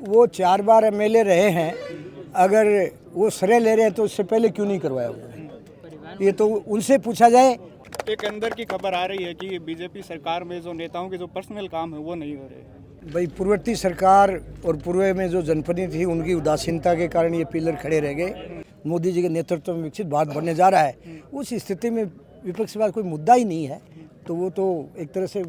वो 4 बार एमएलए रहे हैं। अगर वो श्रेय ले रहे हैं तो उससे पहले क्यों नहीं करवाया उन्होंने, ये तो उनसे पूछा जाए। एक अंदर की खबर आ रही है कि बीजेपी सरकार में जो नेताओं के जो पर्सनल काम है वो नहीं हो रहे। भाई पूर्ववर्ती सरकार और पूर्व में जो जनप्रतिनिधि थी उनकी उदासीनता के कारण ये पिलर खड़े रह गए। मोदी जी के नेतृत्व में विकसित भारत बनने जा रहा है, उस स्थिति में विपक्ष के पास कोई मुद्दा ही नहीं है, तो वो तो एक तरह से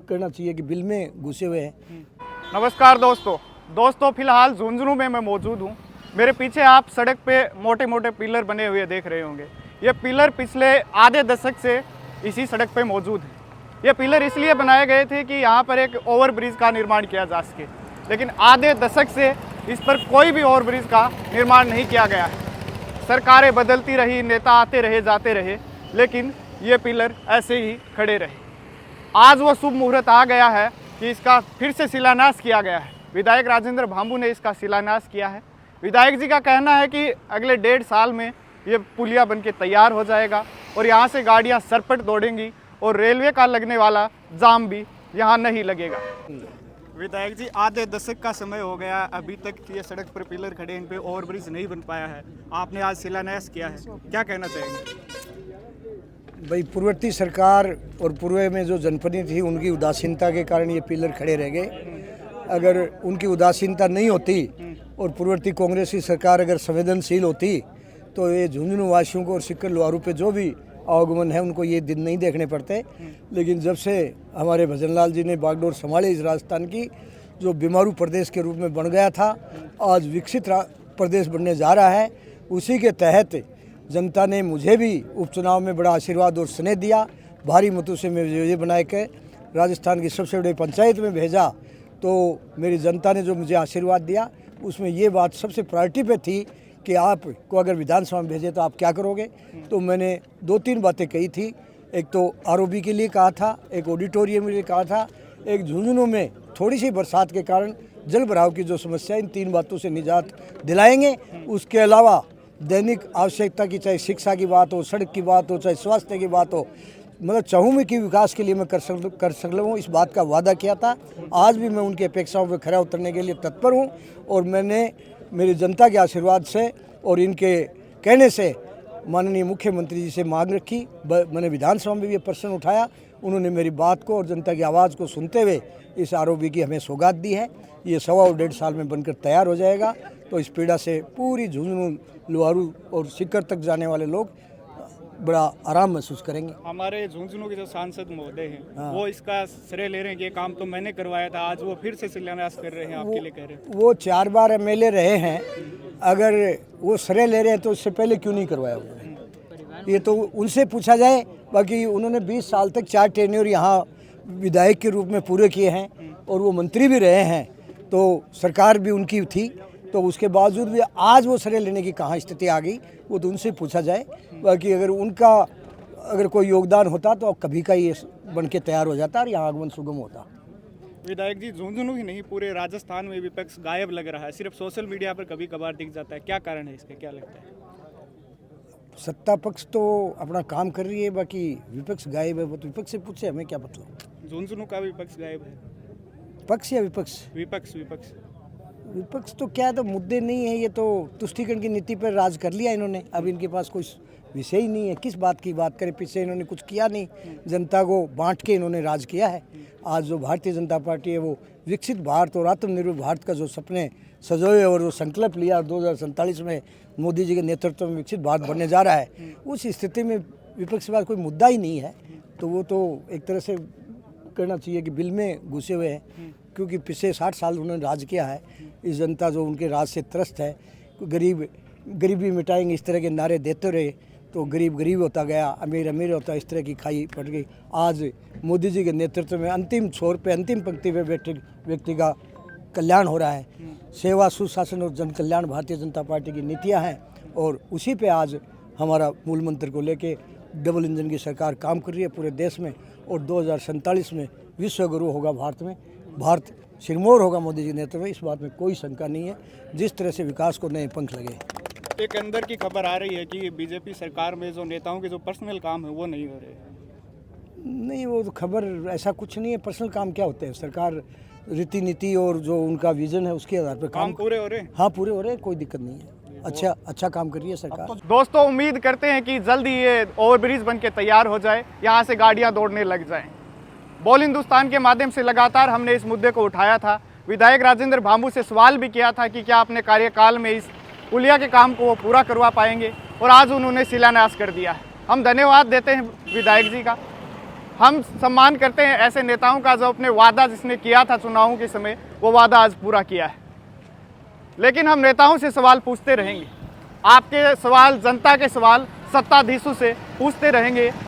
करना चाहिए कि बिल में घुसे हुए हैं। नमस्कार दोस्तों फिलहाल झुंझुनू में मैं मौजूद हूँ। मेरे पीछे आप सड़क पे मोटे मोटे पिलर बने हुए देख रहे होंगे। ये पिलर पिछले आधे दशक से इसी सड़क पे मौजूद है। ये पिलर इसलिए बनाए गए थे कि यहाँ पर एक ओवरब्रिज का निर्माण किया जा सके, लेकिन आधे दशक से इस पर कोई भी ओवरब्रिज का निर्माण नहीं किया गया है। सरकारें बदलती रही, नेता आते रहे जाते रहे, लेकिन ये पिलर ऐसे ही खड़े रहे। आज वो शुभ मुहूर्त आ गया है कि इसका फिर से शिलान्यास किया गया है। विधायक राजेंद्र भांबू ने इसका शिलान्यास किया है। विधायक जी का कहना है कि अगले 1.5 साल में ये पुलिया बनके तैयार हो जाएगा और यहाँ से गाड़ियाँ सरपट दौड़ेंगी और रेलवे का लगने वाला जाम भी यहाँ नहीं लगेगा। विधायक जी, आधे दशक का समय हो गया, अभी तक ये सड़क पर पिलर खड़े हैं, इन पे ओवरब्रिज नहीं बन पाया है। आपने आज शिलान्यास किया है, क्या कहना चाहेंगे? भाई पूर्ववर्ती सरकार और पूर्व में जो जनप्रतिनिधि थी उनकी उदासीनता के कारण ये पिलर खड़े रह गए। अगर उनकी उदासीनता नहीं होती और पूर्ववर्ती कांग्रेस की सरकार अगर संवेदनशील होती तो ये झुंझुनू वासियों को और सिक्कर लोहारू पे जो भी आवागमन है उनको ये दिन नहीं देखने पड़ते। लेकिन जब से हमारे भजनलाल जी ने बागडोर संभाले इस राजस्थान की, जो बीमारू प्रदेश के रूप में बन गया था, आज विकसित प्रदेश बनने जा रहा है। उसी के तहत जनता ने मुझे भी उपचुनाव में बड़ा आशीर्वाद और स्नेह दिया। भारी मतों से मैं विजयी बना के राजस्थान की सबसे बड़ी पंचायत में भेजा, तो मेरी जनता ने जो मुझे आशीर्वाद दिया उसमें ये बात सबसे प्रायोरिटी पे थी कि आपको अगर विधानसभा में भेजे तो आप क्या करोगे। तो मैंने 2-3 बातें कही थी। एक तो आरओबी के लिए कहा था, एक ऑडिटोरियम के लिए कहा था, एक झुंझुनू में थोड़ी सी बरसात के कारण जल भराव की जो समस्या, इन 3 बातों से निजात दिलाएंगे। उसके अलावा दैनिक आवश्यकता की, चाहे शिक्षा की बात हो, सड़क की बात हो, चाहे स्वास्थ्य की बात हो, मतलब चहुमुखी विकास के लिए मैं कर सकता हूँ, इस बात का वादा किया था। आज भी मैं उनकी अपेक्षाओं पर खरा उतरने के लिए तत्पर हूँ और मैंने मेरी जनता के आशीर्वाद से और इनके कहने से माननीय मुख्यमंत्री जी से मांग रखी। मैंने विधानसभा में भी ये प्रश्न उठाया, उन्होंने मेरी बात को और जनता की आवाज़ को सुनते हुए इस आरओबी की हमें सौगात दी है। ये 1.25 साल में बनकर तैयार हो जाएगा, तो इस पीड़ा से पूरी झुंझुनू, लोहारू और सिक्कर तक जाने वाले लोग बड़ा आराम महसूस करेंगे। हमारे झुंझुनू के जो सांसद महोदय हैं वो इसका श्रेय ले रहे हैं कि ये काम तो मैंने करवाया था, आज वो फिर से शिलान्यास कर रहे हैं, आपके लिए कह रहे हैं। वो 4 बार एमएलए रहे हैं। अगर वो श्रेय ले रहे हैं तो उससे पहले क्यों नहीं करवाया उन्होंने, ये तो उनसे पूछा जाए। बाकी उन्होंने 20 साल तक 4 टेन्योर यहाँ विधायक के रूप में पूरे किए हैं और वो मंत्री भी रहे हैं, तो सरकार भी उनकी थी, तो उसके बावजूद भी आज वो श्रेय लेने की कहाँ स्थिति आ गई, वो तो उनसे पूछा जाए। बाकी अगर उनका अगर कोई योगदान होता तो कभी का ये बन के तैयार हो जाता और यहाँ आगमन सुगम होता। विधायक जी, झुंझुनू ही नहीं पूरे राजस्थान में विपक्ष गायब लग रहा है, सिर्फ सोशल मीडिया पर कभी कभार दिख जाता है, क्या कारण है इसका, क्या लगता है? सत्ता पक्ष तो अपना काम कर रही है, बाकी विपक्ष गायब है, वो तो विपक्ष से पूछे, हमें क्या मतलब। झुंझुनू का विपक्ष गायब है? पक्ष या विपक्ष? विपक्ष विपक्ष तो क्या, तो मुद्दे नहीं है, ये तो तुष्टीकरण की नीति पर राज कर लिया इन्होंने। अब इनके पास कोई विषय ही नहीं है, किस बात की बात करें। पीछे इन्होंने कुछ किया नहीं, जनता को बांट के इन्होंने राज किया है। आज जो भारतीय जनता पार्टी है वो विकसित भारत और आत्मनिर्भर भारत का जो सपने सजोए और जो संकल्प लिया 2047 में मोदी जी के नेतृत्व में विकसित भारत बनने जा रहा है, उस स्थिति में विपक्ष के पास कोई मुद्दा ही नहीं है, तो वो तो एक तरह से करना चाहिए कि बिल में घुसे हुए हैं, क्योंकि पिछले 60 साल उन्होंने राज किया है। इस जनता जो उनके राज से त्रस्त है, गरीबी मिटाएंगे इस तरह के नारे देते रहे तो गरीब होता गया, अमीर होता, इस तरह की खाई पड़ गई। आज मोदी जी के नेतृत्व में अंतिम छोर पे, अंतिम पंक्ति पे बैठे व्यक्ति का कल्याण हो रहा है। सेवा, सुशासन और जन कल्याण भारतीय जनता पार्टी की नीतियां हैं और उसी पे आज हमारा मूल मंत्र को लेके डबल इंजन की सरकार काम कर रही है पूरे देश में, और 2047 में विश्व गुरु होगा भारत में, भारत सिरमौर होगा मोदी जी के नेतृत्व में, इस बात में कोई शंका नहीं है। जिस तरह से विकास को नए पंख लगे। एक अंदर की खबर आ रही है कि बीजेपी सरकार में जो नेताओं के जो पर्सनल काम है वो नहीं हो रहे। नहीं, वो तो खबर ऐसा कुछ नहीं है। पर्सनल काम क्या होते हैं, सरकार रीति नीति और जो उनका विजन है उसके आधार पर काम पूरे हो रहे हैं। हाँ पूरे हो रहे हैं, कोई दिक्कत नहीं है। अच्छा काम कर रही है सरकार। दोस्तों उम्मीद करते हैं कि जल्दी ये ओवरब्रिज बन के तैयार हो जाए, यहाँ से गाड़ियाँ दौड़ने लग जाएं। बोल हिंदुस्तान के माध्यम से लगातार हमने इस मुद्दे को उठाया था। विधायक राजेंद्र भांबू से सवाल भी किया था कि क्या अपने कार्यकाल में इस पुलिया के काम को वो पूरा करवा पाएंगे, और आज उन्होंने शिलान्यास कर दिया। हम धन्यवाद देते हैं विधायक जी का। हम सम्मान करते हैं ऐसे नेताओं का जो अपने वादा जिसने किया था चुनावों के समय, वो वादा आज पूरा किया है। लेकिन हम नेताओं से सवाल पूछते रहेंगे, आपके सवाल, जनता के सवाल सत्ताधीशों से पूछते रहेंगे।